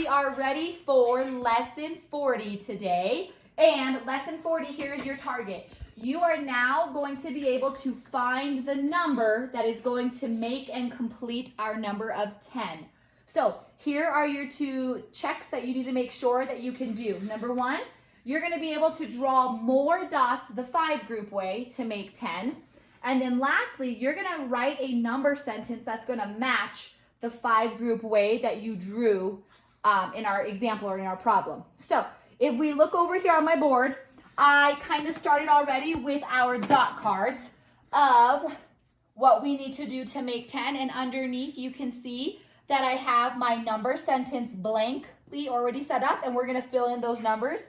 are ready for lesson 40 today. And lesson 40, here is your target. You are now going to be able to find the number that is going to make and complete our number of 10. So here are your two checks that you need to make sure that you can do. Number one, you're going to be able to draw more dots the 5 group way to make 10. And then lastly, you're going to write a number sentence that's going to match the 5 group way that you drew in our example or in our problem. So if we look over here on my board, I kind of started already with our dot cards of what we need to do to make 10. And underneath you can see that I have my number sentence blankly already set up, and we're going to fill in those numbers.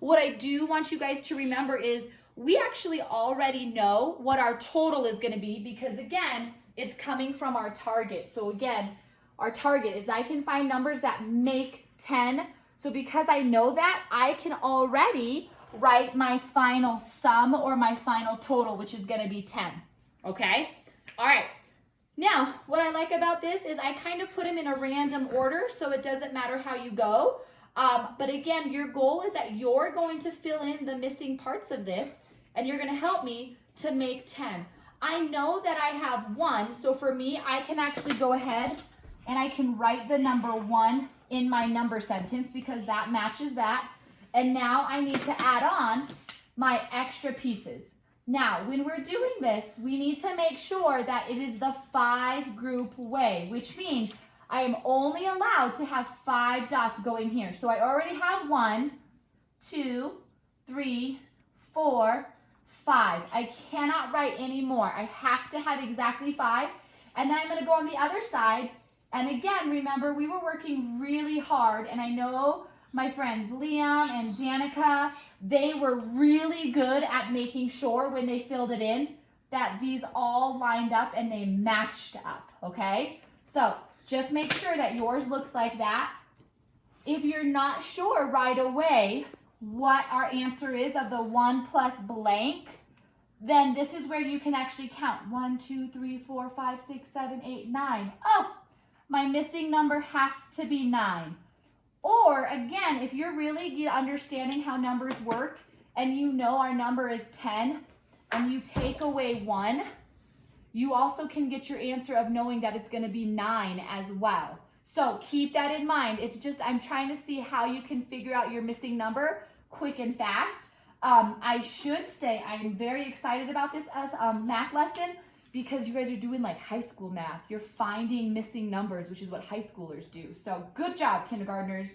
What I do want you guys to remember is we actually already know what our total is going to be because, again, it's coming from our target. So again, our target is I can find numbers that make 10. So because I know that, I can already write my final sum or my final total, which is going to be 10. Okay? All right. Now, what I like about this is I kind of put them in a random order, so it doesn't matter how you go. But again, your goal is that you're going to fill in the missing parts of this, and you're going to help me to make 10. I know that I have 1, so for me, I can actually go ahead and I can write the number 1 in my number sentence because that matches that. And now I need to add on my extra pieces. Now, when we're doing this, we need to make sure that it is the 5 group way, which means I am only allowed to have 5 dots going here. So I already have 1, 2, 3, 4, 5. I cannot write any more. I have to have exactly 5. And then I'm going to go on the other side. And again, remember, we were working really hard. And I know my friends Liam and Danica, they were really good at making sure when they filled it in that these all lined up and they matched up, okay? So just make sure that yours looks like that. If you're not sure right away what our answer is of the 1 plus blank, then this is where you can actually count. 1, 2, 3, 4, 5, 6, 7, 8, 9. Oh, my missing number has to be 9. Or again, if you're really understanding how numbers work and you know our number is 10 and you take away 1, you also can get your answer of knowing that it's going to be 9 as well. So keep that in mind. It's just I'm trying to see how you can figure out your missing number quick and fast. I should say I'm very excited about this as a math lesson because you guys are doing like high school math. You're finding missing numbers, which is what high schoolers do. So good job, kindergartners.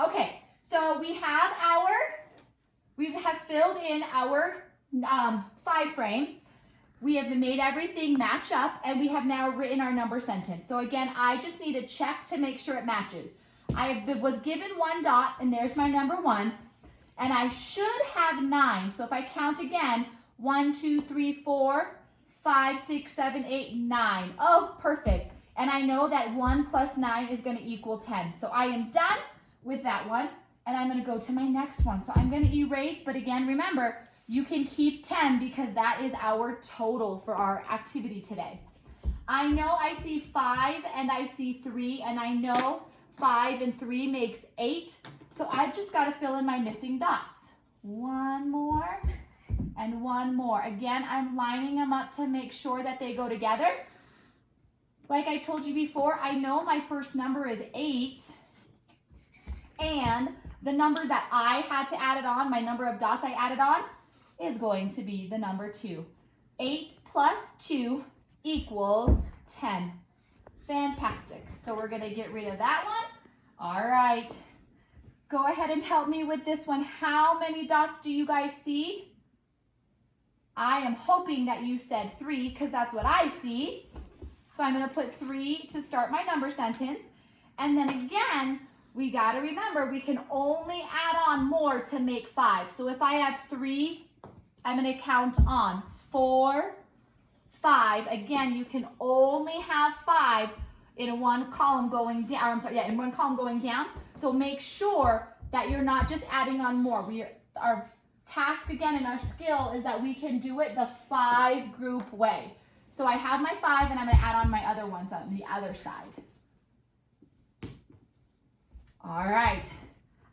Okay, so we have filled in our 5 frame. We have made everything match up, and we have now written our number sentence. So again, I just need to check to make sure it matches. I was given 1 dot, and there's my number 1, and I should have 9. So if I count again, 1, 2, 3, 4, 5, 6, 7, 8, 9. Oh, perfect. And I know that 1 plus 9 is going to equal 10. So I am done with that one, and I'm going to go to my next one. So I'm going to erase, but again, remember, you can keep 10 because that is our total for our activity today. I know I see 5 and I see 3, and I know 5 and 3 makes 8. So I've just got to fill in my missing dots. 1 more and 1 more. Again, I'm lining them up to make sure that they go together. Like I told you before, I know my first number is 8. And the number that I had to add it on, my number of dots I added on, is going to be the number 2. 8 plus 2 equals 10. Fantastic. So we're going to get rid of that one. All right. Go ahead and help me with this one. How many dots do you guys see? I am hoping that you said 3 because that's what I see. So I'm going to put 3 to start my number sentence. And then again, we got to remember we can only add on more to make 5. So if I have 3, I'm going to count on 4, 5. Again, you can only have 5 in one column going down. In one column going down. So make sure that you're not just adding on more. Our task again and our skill is that we can do it the 5 group way. So I have my 5 and I'm going to add on my other ones on the other side. All right.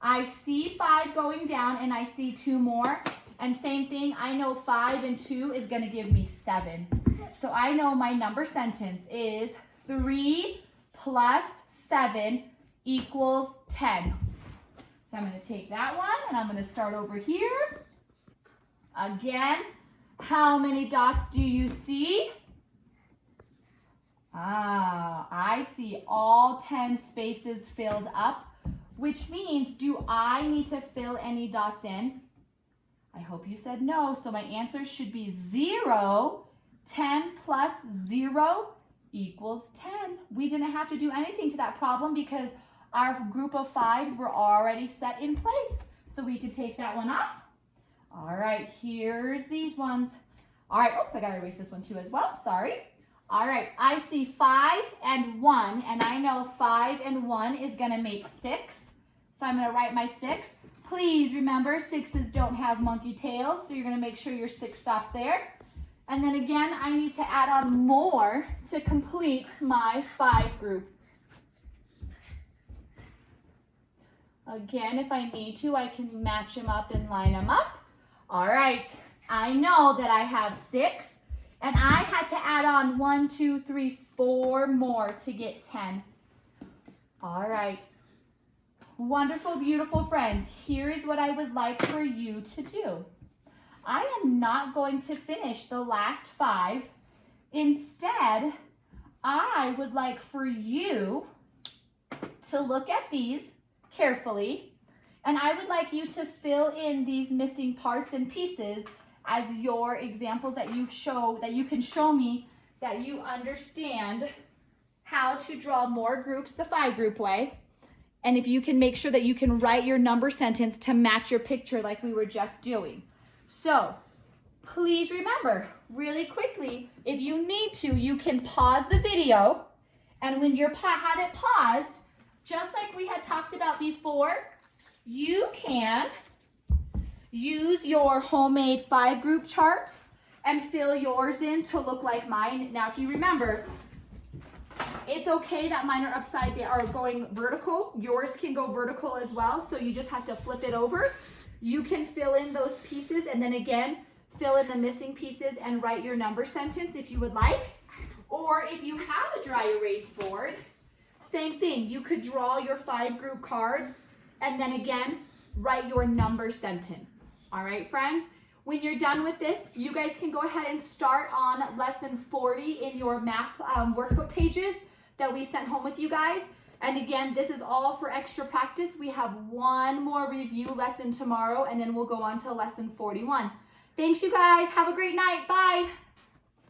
I see 5 going down and I see 2 more. And same thing, I know 5 and 2 is going to give me 7. So I know my number sentence is 3 plus 7 equals 10. So I'm going to take that one and I'm going to start over here. Again, how many dots do you see? I see all 10 spaces filled up, which means, do I need to fill any dots in? I hope you said no, so my answer should be 0. 10 plus 0 equals 10. We didn't have to do anything to that problem because our group of 5s were already set in place. So we could take that one off. All right, here's these ones. All right, I gotta erase this one too as well, sorry. All right, I see 5 and 1, and I know 5 and 1 is gonna make 6. So I'm gonna write my 6. Please remember, 6s don't have monkey tails, so you're gonna make sure your 6 stops there. And then again, I need to add on more to complete my 5 group. Again, if I need to, I can match them up and line them up. All right, I know that I have 6, and I had to add on 1, 2, 3, 4 more to get 10. All right. Wonderful, beautiful friends, here is what I would like for you to do. I am not going to finish the last 5. Instead, I would like for you to look at these carefully, and I would like you to fill in these missing parts and pieces as your examples that you can show me that you understand how to draw more groups the 5 group way. And if you can make sure that you can write your number sentence to match your picture like we were just doing. So please remember, really quickly, if you need to, you can pause the video. And when you have it paused, just like we had talked about before, you can use your homemade 5 group chart and fill yours in to look like mine. Now, if you remember, it's okay that mine are upside down or going vertical. Yours can go vertical as well, so you just have to flip it over. You can fill in those pieces and then again, fill in the missing pieces and write your number sentence if you would like. Or if you have a dry erase board, same thing. You could draw your 5 group cards and then again, write your number sentence. All right, friends? When you're done with this, you guys can go ahead and start on lesson 40 in your math workbook pages that we sent home with you guys. And again, this is all for extra practice. We have one more review lesson tomorrow, and then we'll go on to lesson 41. Thanks, you guys. Have a great night. Bye.